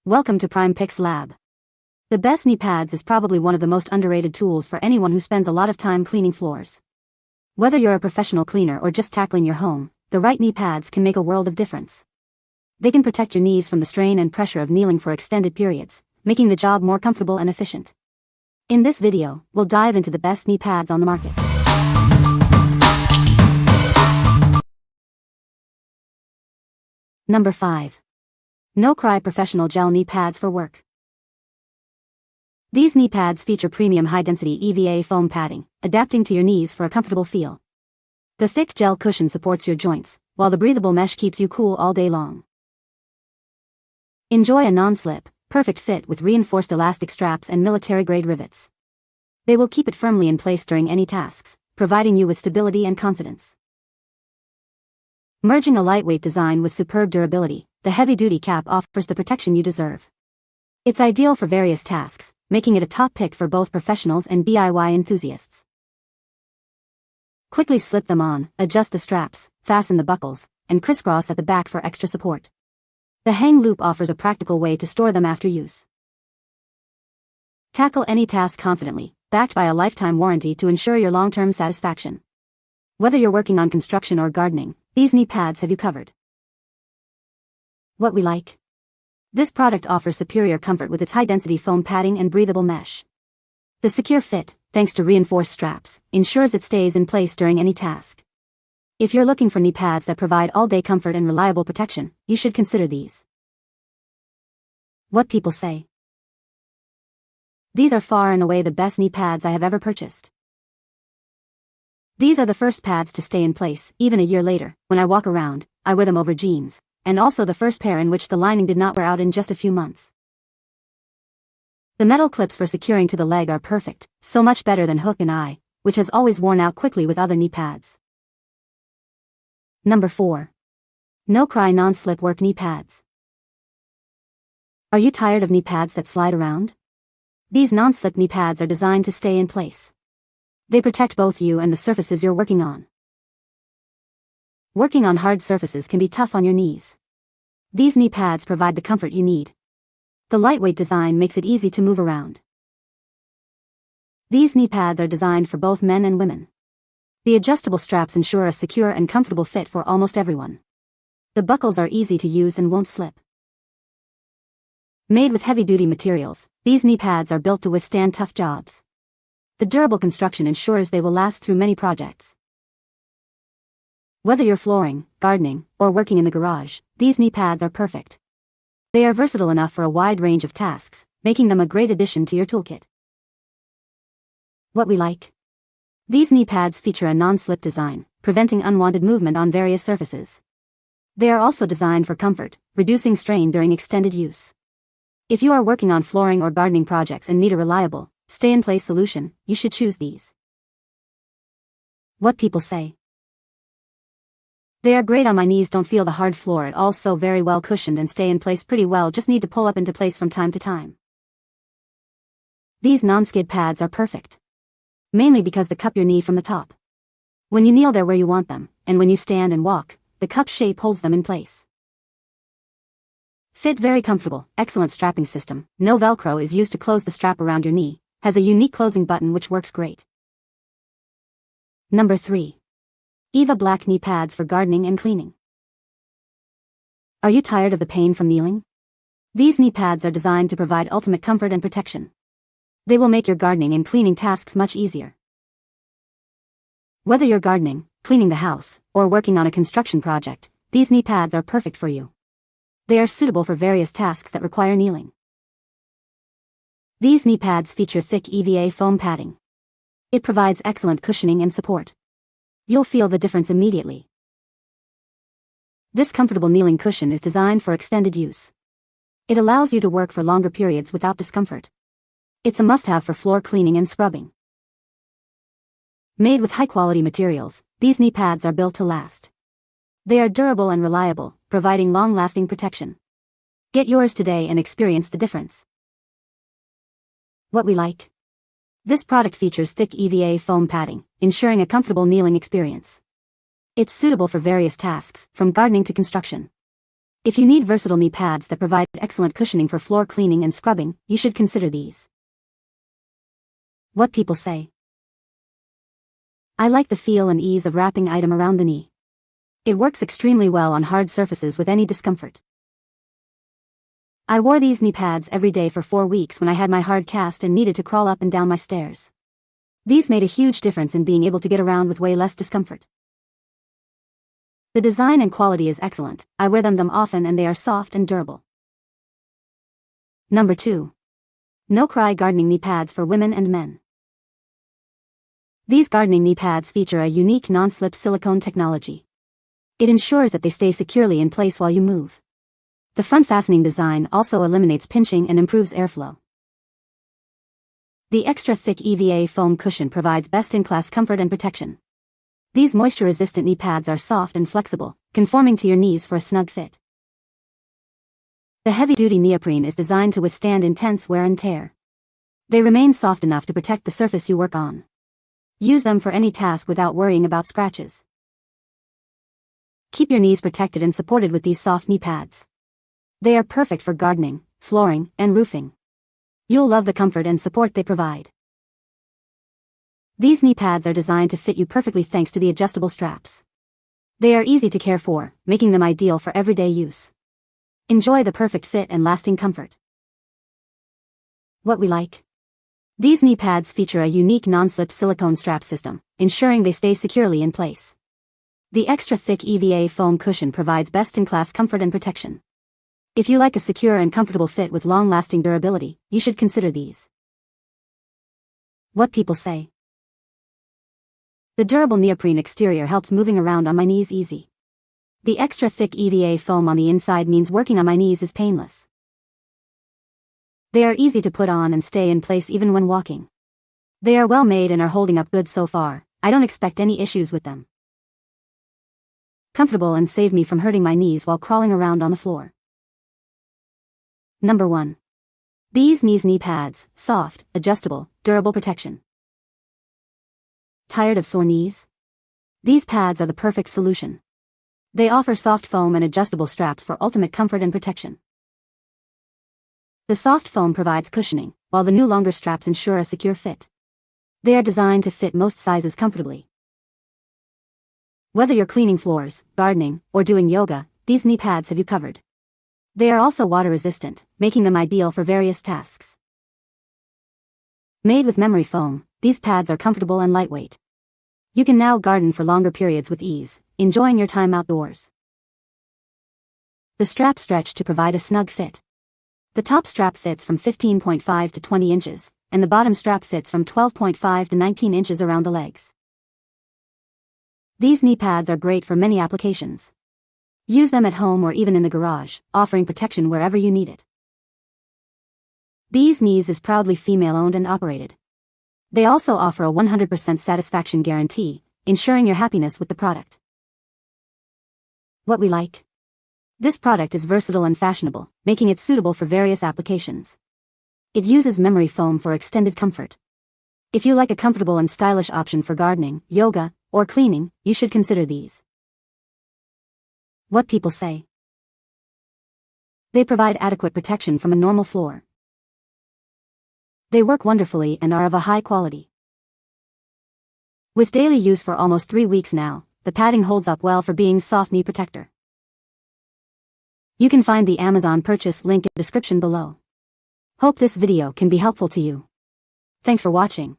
Welcome to Prime Picks Lab. The best knee pads is probably one of the most underrated tools for anyone who spends a lot of time cleaning floors. Whether you're a professional cleaner or just tackling your home, the right knee pads can make a world of difference. They can protect your knees from the strain and pressure of kneeling for extended periods, making the job more comfortable and efficient. In this video, we'll dive into the best knee pads on the market. Number 5. NoCry Professional Gel Knee Pads for Work. These knee pads feature premium high-density EVA foam padding, adapting to your knees for a comfortable feel. The thick gel cushion supports your joints, while the breathable mesh keeps you cool all day long. Enjoy a non-slip, perfect fit with reinforced elastic straps and military-grade rivets. They will keep it firmly in place during any tasks, providing you with stability and confidence. Merging a lightweight design with superb durability, the heavy-duty cap offers the protection you deserve. It's ideal for various tasks, making it a top pick for both professionals and DIY enthusiasts. Quickly slip them on, adjust the straps, fasten the buckles, and crisscross at the back for extra support. The hang loop offers a practical way to store them after use. Tackle any task confidently, backed by a lifetime warranty to ensure your long-term satisfaction. Whether you're working on construction or gardening, these knee pads have you covered. What we like? This product offers superior comfort with its high-density foam padding and breathable mesh. The secure fit, thanks to reinforced straps, ensures it stays in place during any task. If you're looking for knee pads that provide all-day comfort and reliable protection, you should consider these. What people say. These are far and away the best knee pads I have ever purchased. These are the first pads to stay in place, even a year later. When I walk around, I wear them over jeans, and also the first pair in which the lining did not wear out in just a few months. The metal clips for securing to the leg are perfect, so much better than hook and eye, which has always worn out quickly with other knee pads. Number 4. NoCry Non-Slip Work Knee Pads. Are you tired of knee pads that slide around? These non-slip knee pads are designed to stay in place. They protect both you and the surfaces you're working on. Working on hard surfaces can be tough on your knees. These knee pads provide the comfort you need. The lightweight design makes it easy to move around. These knee pads are designed for both men and women. The adjustable straps ensure a secure and comfortable fit for almost everyone. The buckles are easy to use and won't slip. Made with heavy-duty materials, these knee pads are built to withstand tough jobs. The durable construction ensures they will last through many projects. Whether you're flooring, gardening, or working in the garage, these knee pads are perfect. They are versatile enough for a wide range of tasks, making them a great addition to your toolkit. What we like? These knee pads feature a non-slip design, preventing unwanted movement on various surfaces. They are also designed for comfort, reducing strain during extended use. If you are working on flooring or gardening projects and need a reliable, stay-in-place solution, you should choose these. What people say. They are great on my knees, don't feel the hard floor at all, so very well cushioned and stay in place pretty well, just need to pull up into place from time to time. These non-skid pads are perfect. Mainly because they cup your knee from the top. When you kneel, they're where you want them, and when you stand and walk, the cup shape holds them in place. Fit very comfortable, excellent strapping system, no Velcro is used to close the strap around your knee, has a unique closing button which works great. Number 3. EVA Black Knee Pads for Gardening and Cleaning. Are you tired of the pain from kneeling? These knee pads are designed to provide ultimate comfort and protection. They will make your gardening and cleaning tasks much easier. Whether you're gardening, cleaning the house, or working on a construction project, these knee pads are perfect for you. They are suitable for various tasks that require kneeling. These knee pads feature thick EVA foam padding. It provides excellent cushioning and support. You'll feel the difference immediately. This comfortable kneeling cushion is designed for extended use. It allows you to work for longer periods without discomfort. It's a must-have for floor cleaning and scrubbing. Made with high-quality materials, these knee pads are built to last. They are durable and reliable, providing long-lasting protection. Get yours today and experience the difference. What we like? This product features thick EVA foam padding, ensuring a comfortable kneeling experience. It's suitable for various tasks, from gardening to construction. If you need versatile knee pads that provide excellent cushioning for floor cleaning and scrubbing, you should consider these. What people say. I like the feel and ease of wrapping item around the knee. It works extremely well on hard surfaces with any discomfort. I wore these knee pads every day for 4 weeks when I had my hard cast and needed to crawl up and down my stairs. These made a huge difference in being able to get around with way less discomfort. The design and quality is excellent. I wear them often and they are soft and durable. Number 2. NoCry gardening knee pads for women and men. These gardening knee pads feature a unique non-slip silicone technology. It ensures that they stay securely in place while you move. The front fastening design also eliminates pinching and improves airflow. The extra thick EVA foam cushion provides best-in-class comfort and protection. These moisture-resistant knee pads are soft and flexible, conforming to your knees for a snug fit. The heavy-duty neoprene is designed to withstand intense wear and tear. They remain soft enough to protect the surface you work on. Use them for any task without worrying about scratches. Keep your knees protected and supported with these soft knee pads. They are perfect for gardening, flooring, and roofing. You'll love the comfort and support they provide. These knee pads are designed to fit you perfectly thanks to the adjustable straps. They are easy to care for, making them ideal for everyday use. Enjoy the perfect fit and lasting comfort. What we like. These knee pads feature a unique non-slip silicone strap system, ensuring they stay securely in place. The extra thick EVA foam cushion provides best-in-class comfort and protection. If you like a secure and comfortable fit with long-lasting durability, you should consider these. What people say. The durable neoprene exterior helps moving around on my knees easy. The extra thick EVA foam on the inside means working on my knees is painless. They are easy to put on and stay in place even when walking. They are well made and are holding up good so far. I don't expect any issues with them. Comfortable and save me from hurting my knees while crawling around on the floor. Number 1. Bees Knees Knee Pads, soft, adjustable, durable protection. Tired of sore knees? These pads are the perfect solution. They offer soft foam and adjustable straps for ultimate comfort and protection. The soft foam provides cushioning, while the new longer straps ensure a secure fit. They are designed to fit most sizes comfortably. Whether you're cleaning floors, gardening, or doing yoga, these knee pads have you covered. They are also water resistant, making them ideal for various tasks. Made with memory foam, these pads are comfortable and lightweight. You can now garden for longer periods with ease, enjoying your time outdoors. The straps stretch to provide a snug fit. The top strap fits from 15.5 to 20 inches, and the bottom strap fits from 12.5 to 19 inches around the legs. These knee pads are great for many applications. Use them at home or even in the garage, offering protection wherever you need it. Bees Knees is proudly female-owned and operated. They also offer a 100% satisfaction guarantee, ensuring your happiness with the product. What we like. This product is versatile and fashionable, making it suitable for various applications. It uses memory foam for extended comfort. If you like a comfortable and stylish option for gardening, yoga, or cleaning, you should consider these. What people say. They provide adequate protection from a normal floor. They work wonderfully and are of a high quality. With daily use for almost 3 weeks now, the padding holds up well for being soft knee protector. You can find the Amazon purchase link in the description below. Hope this video can be helpful to you. Thanks for watching.